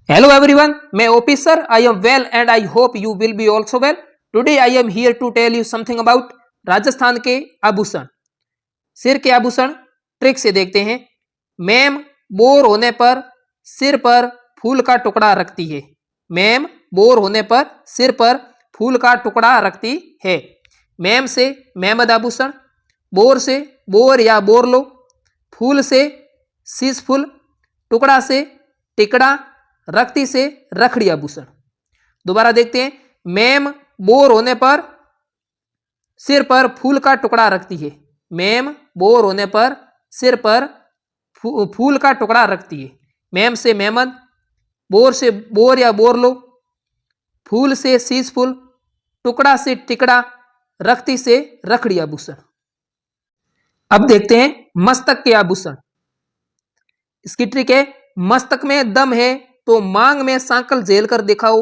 Hello everyone, मैं OP sir I am well and I hope you will be also well. Today I am here to tell you something about Rajasthan के आभूषण। सिर के आभूषण trick से देखते हैं। मैम बोर होने पर सिर पर फूल का टुकड़ा रखती है। मैम बोर होने पर सिर पर फूल का टुकड़ा रखती है। मैम से मेहमद आभूषण, बोर से बोर या बोरलो, फूल से शीश फूल, टुकड़ा से टिकड़ा, रखती से रखड़ी आभूषण। दोबारा देखते हैं। मैम बोर होने पर सिर पर फूल का टुकड़ा रखती है। मैम बोर होने पर सिर पर फूल का टुकड़ा रखती है। मैम से मेहमद, बोर से बोर या बोरलो, फूल से शीश फूल, टुकड़ा से टिकड़ा, रखती से रखड़ी आभूषण। अब देखते हैं मस्तक के आभूषण। इसकी ट्रिक है, मस्तक में दम है तो मांग में सांकल झेल कर दिखाओ,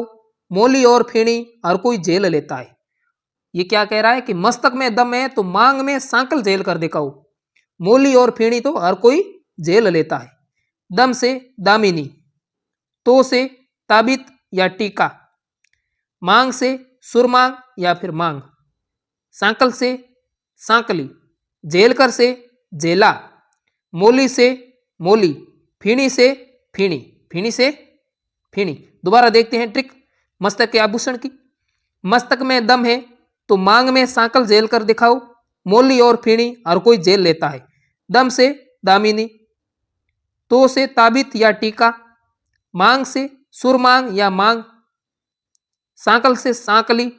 मोली और फेणी हर कोई झेल लेता है। ये क्या कह रहा है कि मस्तक में दम है तो मांग में सांकल झेल कर दिखाओ, मोली और फेणी तो हर कोई झेल लेता है। दम से दामिनी, तो से ताबित या टीका, मांग से सुरमांग या फिर मांग, सांकल से सांकली, झेल कर से झेला, मोली से मोली, फीणी से फीणी, फीणी से फीणी। दोबारा देखते हैं ट्रिक मस्तक के आभूषण की। मस्तक में दम है तो मांग में सांकल झेल कर दिखाओ, मोली और फीणी हर कोई झेल लेता है। दम से दामिनी, तो से ताबित या टीका, मांग से सुरमांग या मांग, सांकल से सांकली,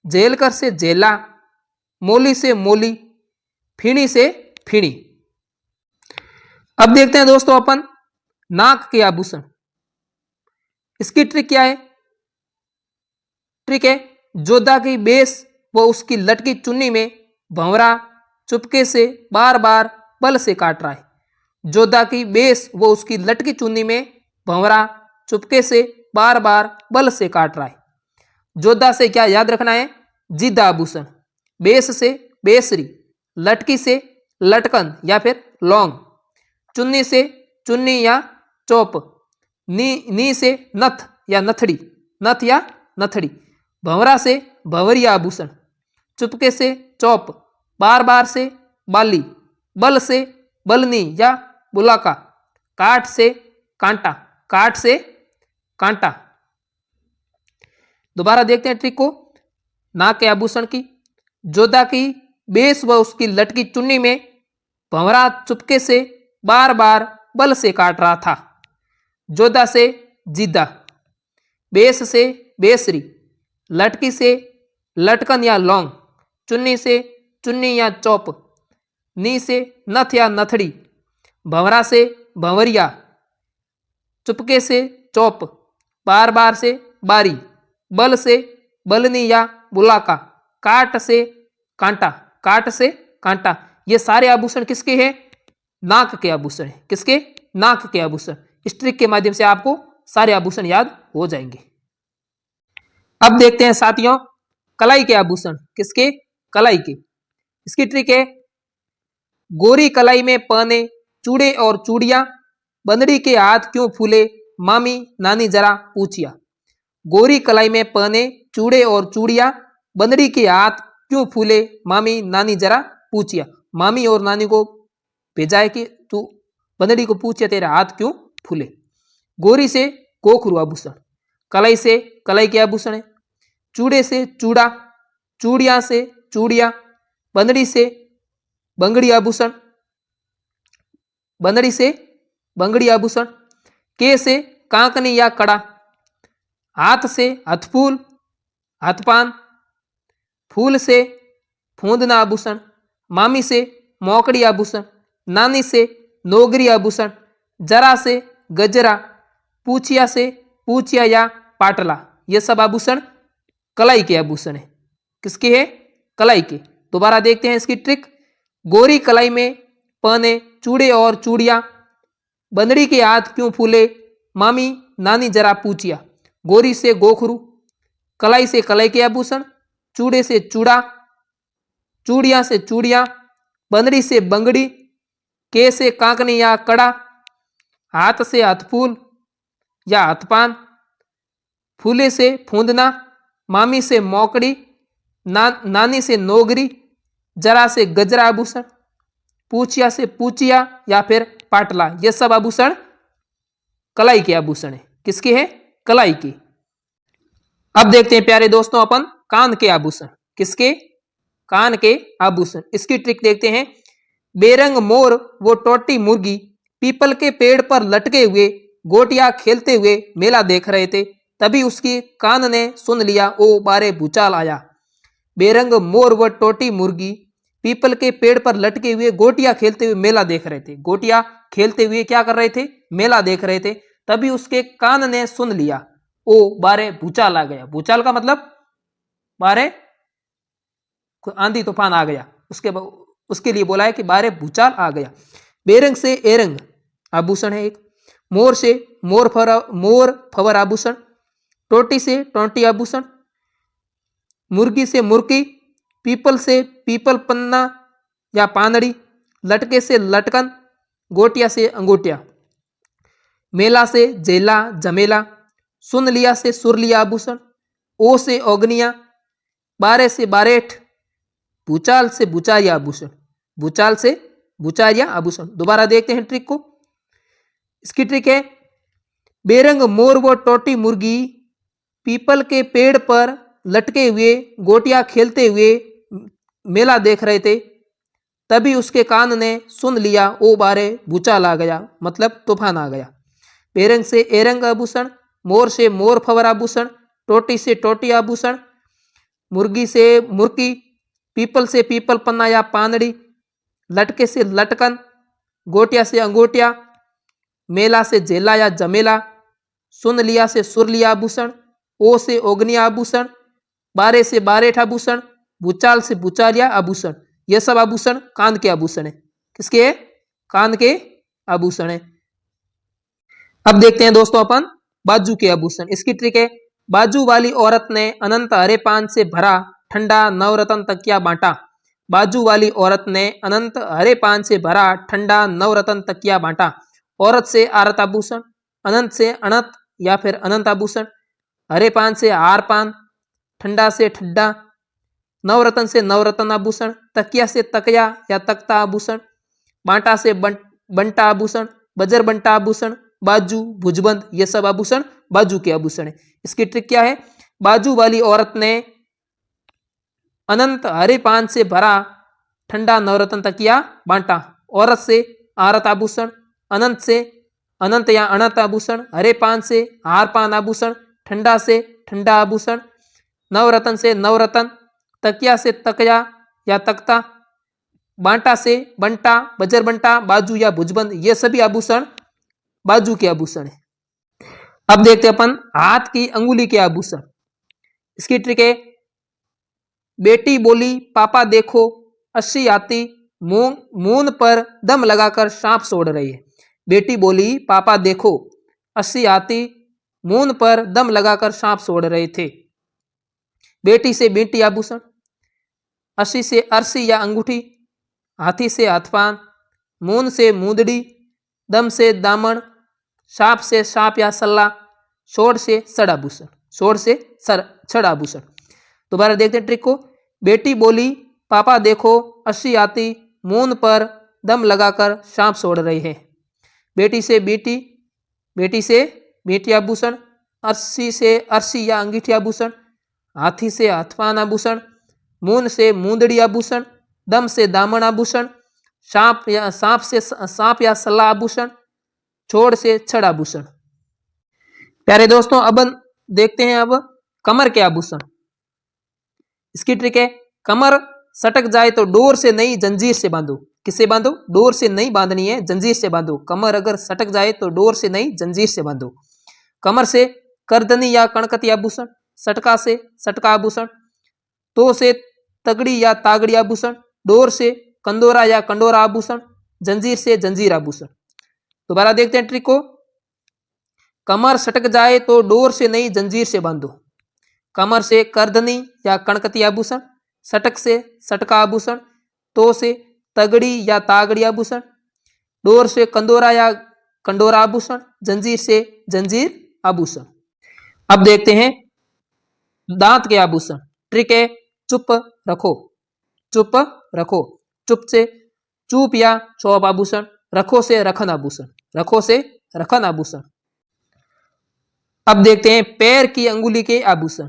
झेल कर से झेला, मोली से मोली, फीणी से फीणी। अब देखते हैं दोस्तों अपन नाक के आभूषण। इसकी ट्रिक क्या है? ट्रिक है, जोधा की बेस व उसकी लटकी चुन्नी में भंवरा चुपके से बार बार बल से काट रहा है। जोधा की बेस व उसकी लटकी चुन्नी में भंवरा चुपके से बार बार बल से काट रहा है। जोधा से क्या याद रखना है? जिद आभूषण। बेस से बेसरी, लटकी से लटकन या फिर लौंग, चुन्नी से चुन्नी या चौप, नी से नथ या नथड़ी, नथ या नथड़ी, भंवरा से भंवरिया आभूषण, चुपके से चौप, बार बार से बाली, बल से बलनी या बुलाका, काट से कांटा, काट से कांटा। दोबारा देखते हैं ट्रिक को नाक के आभूषण की। जोधा की बेस व उसकी लटकी चुन्नी में भंवरा चुपके से बार बार बल से काट रहा था। जोधा से जिदा, बेस से बेसरी, लटकी से लटकन या लौंग, चुन्नी से चुन्नी या चौप, नी से नथ या नथड़ी, भंवरा से भंवरिया, चुपके से चौप, बार बार से बारी, बल से बलनी या बुलाका, काट से कांटा, काट से कांटा। ये सारे आभूषण किसके हैं? नाक के आभूषण है। किसके? नाक के आभूषण। इस ट्रिक के माध्यम से आपको सारे आभूषण याद हो जाएंगे। अब देखते हैं साथियों कलाई के आभूषण। किसके? कलाई के। इसकी ट्रिक है, गोरी कलाई में पहने चूड़े और चूड़ियां, बंदड़ी के हाथ क्यों फूले, मामी नानी जरा पूछिया। गोरी कलाई में पहने चूड़े और चूड़ियां, बंदड़ी के हाथ क्यों फूले, मामी नानी जरा पूछिया। मामी और नानी को भेजा है कि तू बंदड़ी को पूछे तेरे हाथ क्यों फूले। गोरी से गोखरू आभूषण, कलाई से कलाई के आभूषण है, चूड़े से चूड़ा, चूड़िया से चूड़िया, बंदड़ी से बंगड़ी आभूषण, बंदड़ी से बंगड़ी आभूषण, के से कांकनी या कड़ा, हाथ से हथफूल, हाथपान, फूल से फूंदना आभूषण, मामी से मोकड़ी आभूषण, नानी से नोगरी आभूषण, जरा से गजरा, पूछिया से पूछिया या पाटला। ये सब आभूषण कलाई के आभूषण है। किसके है? कलाई के। दोबारा देखते हैं इसकी ट्रिक। गोरी कलाई में पहने चूड़े और चूड़ियां, बंदड़ी के हाथ क्यों फूले, मामी नानी जरा पूछिया। गोरी से गोखरू, कलाई से कलाई के आभूषण, चूड़े से चूड़ा, चूड़िया से चूड़िया, बंदड़ी से बंगड़ी, के से कांकनी या कड़ा, हाथ से हथफूल, या हथपान, फूले से फूंदना, मामी से मौकड़ी, नानी से नोगरी, जरा से गजरा आभूषण, पूछिया से पूचिया या फिर पाटला। ये सब आभूषण कलाई के आभूषण है। किसके है? कलाई के। अब देखते हैं प्यारे दोस्तों अपन कान के आभूषण। किसके? कान के आभूषण। इसकी ट्रिक देखते हैं। बेरंग मोर वो टोटी मुर्गी पीपल के पेड़ पर लटके हुए गोटियां खेलते हुए मेला देख रहे थे, तभी उसकी कान ने सुन लिया, ओ बारे भूचाल आया। बेरंग मोर व टोटी मुर्गी पीपल के पेड़ पर लटके हुए गोटियां खेलते हुए मेला देख रहे थे। गोटियां खेलते हुए क्या कर रहे थे? मेला देख रहे थे। तभी उसके कान ने सुन लिया, ओ बारे भूचाल आ गया। भूचाल का मतलब बारे आंधी तूफान आ गया, उसके लिए बोला है कि बारे भूचाल आ गया। बेरंग से एरंग आभूषण है एक। मोर से मोर फवर आभूषण। टोटी से टोंटी आभूषण। मुर्गी से मुर्की। पीपल से पीपल पन्ना या पानड़ी। लटके से लटकन। गोटिया से अंगूठिया। मेला से जेला जमेला। सुन लिया से सुरलिया आभूषण। ओ से ओगनिया। बारे से बारेठ। भूचाल से बुचारिया आभूषण। भूचाल से बुचारिया आभूषण। दोबारा देखते हैं ट्रिक को। इसकी ट्रिक है, बेरंग मोर व टोटी मुर्गी पीपल के पेड़ पर लटके हुए गोटियां खेलते हुए मेला देख रहे थे, तभी उसके कान ने सुन लिया, ओ बारे भूचाल आ गया, मतलब तूफान आ गया। बेरंग से एरंग आभूषण। मोर से मोर फवर आभूषण। टोटी से टोटी आभूषण। मुर्गी से मुर्की। पीपल से पीपल पन्ना या पानड़ी। लटके से लटकन। गोटिया से अंगूठिया। मेला से जेला या जमेला। सुन लिया से सुरलिया आभूषण। ओ से ओगनिया आभूषण। बारे से बारेठ आभूषण। भूचाल से बुचारिया आभूषण। यह सब आभूषण कान के आभूषण है। किसके? कान के आभूषण है। अब देखते हैं दोस्तों अपन बाजू के आभूषण। इसकी ट्रिक है, बाजू वाली औरत ने अनंत हरे पान से भरा ठंडा नवरत्न तकिया बांटा। बाजू वाली औरत ने अनंत हरे पान से भरा ठंडा नवरत्न तकिया बांटा। औरत से आरत आभूषण। अनंत से अनंत या फिर अनंत आभूषण। हरे पान से हार पान। ठंडा से ठड्डा। नवरत्न से नवरत्न आभूषण। तकिया से तकिया या तख्ता आभूषण। बांटा से बंटा आभूषण। बजर बंटा आभूषण। बाजू भुजबंद, ये सब आभूषण बाजू के आभूषण है। इसकी ट्रिक क्या है? बाजू वाली औरत ने अनंत हरे पान से भरा ठंडा नवरत्न तकिया बांटा। औरत से आरत आभूषण। अनंत से अनंत या अनंत आभूषण। हरे पान से हार पान आभूषण। ठंडा से ठंडा आभूषण। नवरत्न से नवरत्न। तकिया से तकिया या तख्ता। बांटा से बंटा, बजर बंटा, बाजू या भुजबंद, ये सभी आभूषण बाजू के आभूषण है। अब देखते हैं अपन हाथ की अंगुली के आभूषण। इसकी ट्रिक है, बेटी बोली पापा देखो अस्सी आती मून पर दम लगाकर सांप सोड़ रही है। बेटी बोली पापा देखो अस्सी आती मून पर दम लगाकर सांप सोड़ रहे थे। बेटी से बेटी आभूषण। अस्सी से अरसी या अंगूठी। हाथी से हाथपान। मून से मूंदड़ी। दम से दामन। सांप से सांप या सल्ला। सोड़ से सड़ आभूषण। सोड़ से सड़ आभूषण। दोबारा देखते हैं ट्रिक को। बेटी बोली पापा देखो अस्सी आती मून पर दम लगाकर सांप सोड़ रहे हैं। बेटी से बेटी। बेटी से बेटी आभूषण। अस्सी से अरसी या अंगीठी आभूषण। हाथी से हाथपान आभूषण। मून से मूंदड़ी आभूषण। दम से दामन आभूषण। सांप या सल्ला आभूषण। छोड़ से छड़ आभूषण। प्यारे दोस्तों अब देखते हैं अब कमर के आभूषण। इसकी ट्रिक है, कमर सटक जाए तो डोर से नहीं जंजीर से बांधो। किससे बांधो? डोर से नहीं बांधनी है, जंजीर से बांधो। कमर अगर सटक जाए तो डोर से नहीं जंजीर से बांधो। कमर से करदनी या कणकती आभूषण। सटका से सटका आभूषण। तो से तगड़ी या तागड़ी आभूषण। डोर से कंदोरा या कंडोरा आभूषण। जंजीर से जंजीर आभूषण। दोबारा देखते हैं ट्रिक को। कमर सटक जाए तो डोर से नहीं जंजीर से बांधो। कमर से करदनी या कणकती आभूषण। सटक से सटका आभूषण। तो से तगड़ी या तागड़ी आभूषण। डोर से कंदोरा या कंडोरा आभूषण। जंजीर से जंजीर आभूषण। अब देखते हैं दांत के आभूषण। ट्रिक है चुप रखो, चुप रखो। चुप से चुप या चौप आभूषण, रखो से रखन आभूषण, रखो से रखन आभूषण। अब देखते हैं पैर की अंगुली के आभूषण।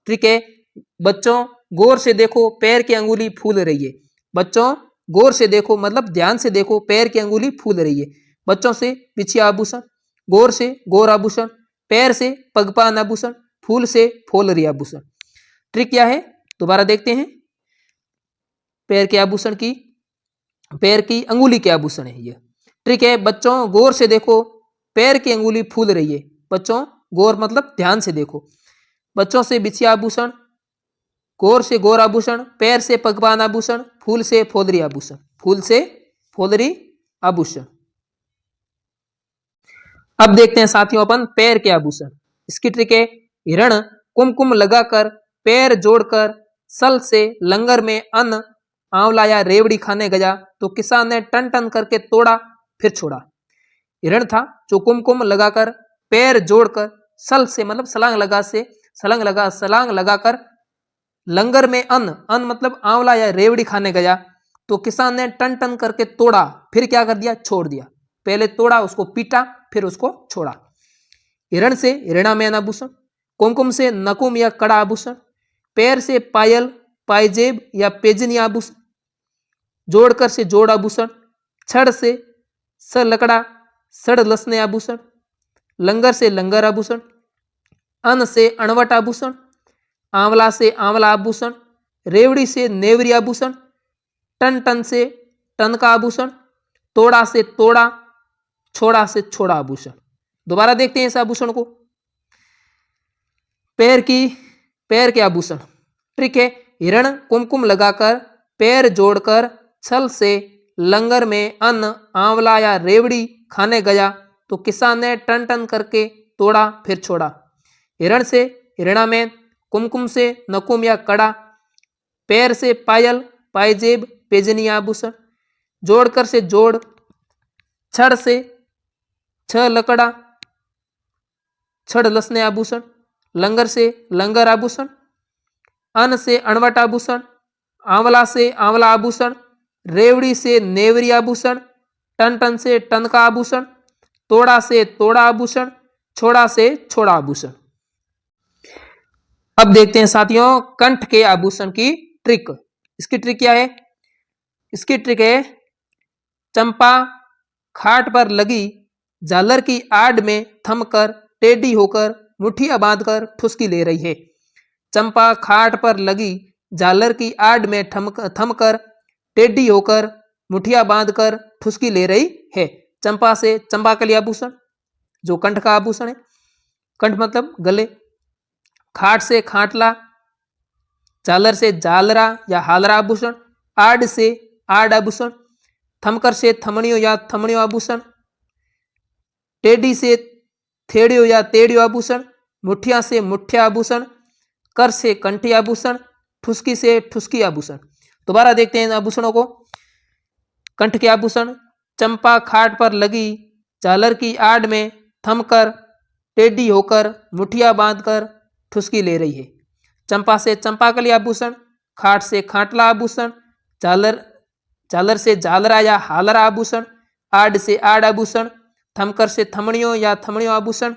ट्रिक है बच्चों गौर से देखो, पैर की अंगुली फूल रही है। बच्चों गौर से देखो मतलब ध्यान से देखो, पैर की अंगुली फूल रही है। बच्चों से बिछिया आभूषण, गौर से गौर आभूषण, पैर से पगपान आभूषण, फूल से फोलरी आभूषण। ट्रिक क्या है दोबारा देखते हैं। पैर के आभूषण की, पैर की अंगुली के आभूषण है ये। ट्रिक है बच्चों गौर से देखो, पैर की अंगुली फूल रही है। बच्चों गौर मतलब ध्यान से देखो। बच्चों से बिछिया आभूषण, गौर से गौर आभूषण, पैर से पगपान आभूषण, फूल से फोलरी आभूषण, फूल से फोलरी आभूषण। अब देखते हैं साथियों अपन पैर के आभूषण। इसकी ट्रिक है हिरण कुमकुम लगाकर, पैर जोड़कर, सल से लंगर में अन्न आंवला या रेवड़ी खाने गया तो किसान ने टन टन करके तोड़ा फिर छोड़ा। हिरण था जो कुमकुम लगाकर, पैर जोड़कर, सल से मतलब सलांग लगाकर लंगर में अन्न, अन्न मतलब आंवला या रेवड़ी खाने गया तो किसान ने टन टन करके तोड़ा फिर क्या कर दिया, छोड़ दिया। पहले तोड़ा, उसको पीटा, फिर उसको छोड़ा। हिरण से हिरणामयन आभूषण, कुमकुम से नकुम या कड़ा आभूषण, पैर से पायल, पायजेब या पेजनी आभूषण, जोड़कर से जोड़ आभूषण, छड़ से स लकड़ा सड़ लसने आभूषण, लंगर से लंगर आभूषण, अन्न से अणवट आभूषण, आंवला से आंवला आभूषण, रेवड़ी से नेवरी आभूषण, टन टन से टन का आभूषण, तोड़ा से तोड़ा, छोड़ा से छोड़ा आभूषण। दोबारा देखते हैं इस आभूषण को। पैर के आभूषण। ट्रिक है हिरण कुमकुम लगाकर, पैर जोड़कर, छल से लंगर में अन्न आंवला या रेवड़ी खाने गया तो किसान ने टन टन करके तोड़ा फिर छोड़ा। हिरण से हिरणामयन, कुमकुम से नकुम या कड़ा, पैर से पायल, पायजेब, पेजनी आभूषण, जोड़कर से जोड़, छड़ से छ लकड़ा छड़ लसने आभूषण, लंगर से लंगर आभूषण, अन्न से अणवट आभूषण, आंवला से आंवला आभूषण, रेवड़ी से नेवरी आभूषण, टन टन से टन का आभूषण, तोड़ा से तोड़ा आभूषण, छोड़ा से छोड़ा आभूषण। अब देखते हैं साथियों कंठ के आभूषण की ट्रिक। इसकी ट्रिक क्या है? इसकी ट्रिक है चंपा खाट पर लगी झालर की आड़ में थमकर, टेढ़ी होकर, मुठिया बांधकर ठुसकी ले रही है। चंपा खाट पर लगी झालर की आड़ में थमकर, टेढ़ी होकर, मुठिया बांधकर ठुसकी ले रही है। चंपा से चंपाकली आभूषण जो कंठ का आभूषण है। कंठ मतलब गले। खाट से खाटला, झालर से झालरा या हालरा आभूषण, आड़ से आड़ आभूषण, थमकर से थमणियों या थमणियों आभूषण, टेढ़ी से थेड़ियों या तेड़ियों आभूषण, मुठिया से मुठ्या आभूषण, कर से कंठी आभूषण, ठुसकी से ठुसकी आभूषण। दोबारा देखते हैं इन आभूषणों को। कंठ के आभूषण चंपा खाट पर लगी झालर की आड़ में थमकर, टेढ़ी होकर, मुठिया बांधकर ठुसकी ले रही है। चंपा से चंपाकली आभूषण, खाट से खाटला आभूषण, झालर से झालरा या हालरा आभूषण, आड़ से आड़ आभूषण, थमकर से थमणियों या थमणियों आभूषण,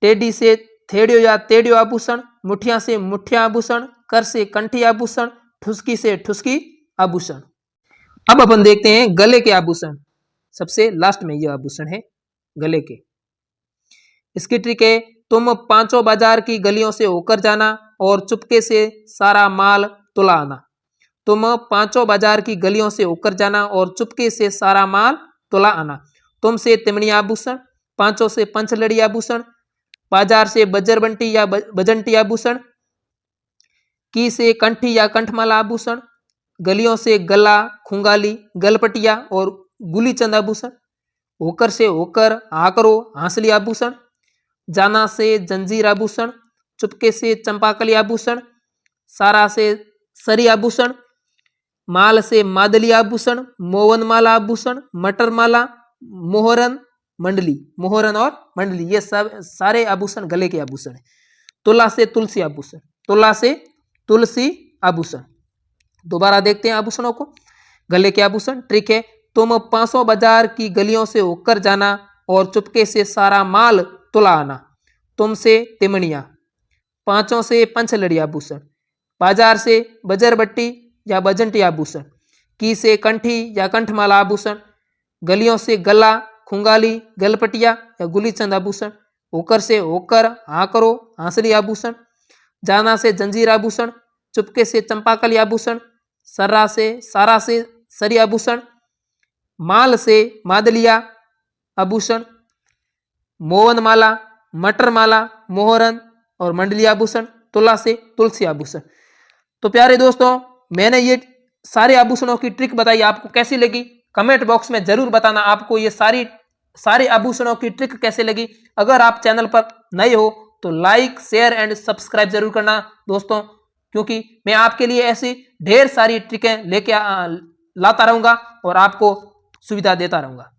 टेढ़ी से थेड़ियों या तेड़ियों आभूषण, मुठिया से मुठ्या आभूषण, कर से कंठी आभूषण, ठुसकी से ठुसकी आभूषण। अब अपन देखते हैं गले के आभूषण। सबसे लास्ट में यह आभूषण है गले के। इसकी ट्रिक है तुम पांचों बाजार की गलियों से होकर जाना और चुपके से सारा माल तुला आना। तुम पांचों बाजार की गलियों से होकर जाना और चुपके से सारा माल तुला आना। तुम से तिमणी आभूषण, पांचों से पंचलड़ी आभूषण, बाजार से बजरबंटी या बजंटी आभूषण, की से कंठी या कंठमाला आभूषण, गलियों से गला, खुंगाली, गलपटिया और गुलीचंद आभूषण, होकर से होकर, हाकरो, हांसली आभूषण, जाना से जंजीर आभूषण, चुपके से चंपाकली आभूषण, सारा से सरी आभूषण, माल से मादली आभूषण, मोवन माला आभूषण, मटर माला, मोहरन, मंडली, मोहरन और मंडली, ये सब सारे आभूषण गले के आभूषण है। तुला से तुलसी आभूषण, तुला से तुलसी आभूषण। दोबारा देखते हैं आभूषणों को। गले के आभूषण ट्रिक है, तुम 500 बाजार की गलियों से होकर जाना और चुपके से सारा माल तुला आना। तुमसे तिमणिया, पांचों से पंचलड़ी आभूषण, बाजार से बजरबट्टी या बजंटी आभूषण, की से कंठी या कंठमाला आभूषण, गलियों से गला, खुंगाली, गलपटिया या गुलीचंद आभूषण, होकर से होकर, हाँ करो, हांसली आभूषण, जाना से जंजीर आभूषण, चुपके से चंपाकली आभूषण, सर्रा से सारा से सरी आभूषण, माल से मादलिया आभूषण, मोवन माला, मटर माला, मोहरन और मंडली आभूषण, तुला से तुलसी आभूषण। तो प्यारे दोस्तों, मैंने ये सारे आभूषणों की ट्रिक बताई, आपको कैसी लगी कमेंट बॉक्स में जरूर बताना। आपको ये सारे आभूषणों की ट्रिक कैसे लगी। अगर आप चैनल पर नए हो तो लाइक, शेयर एंड सब्सक्राइब जरूर करना दोस्तों, क्योंकि मैं आपके लिए ऐसी ढेर सारी ट्रिकें लेके लाता रहूंगा और आपको सुविधा देता रहूंगा।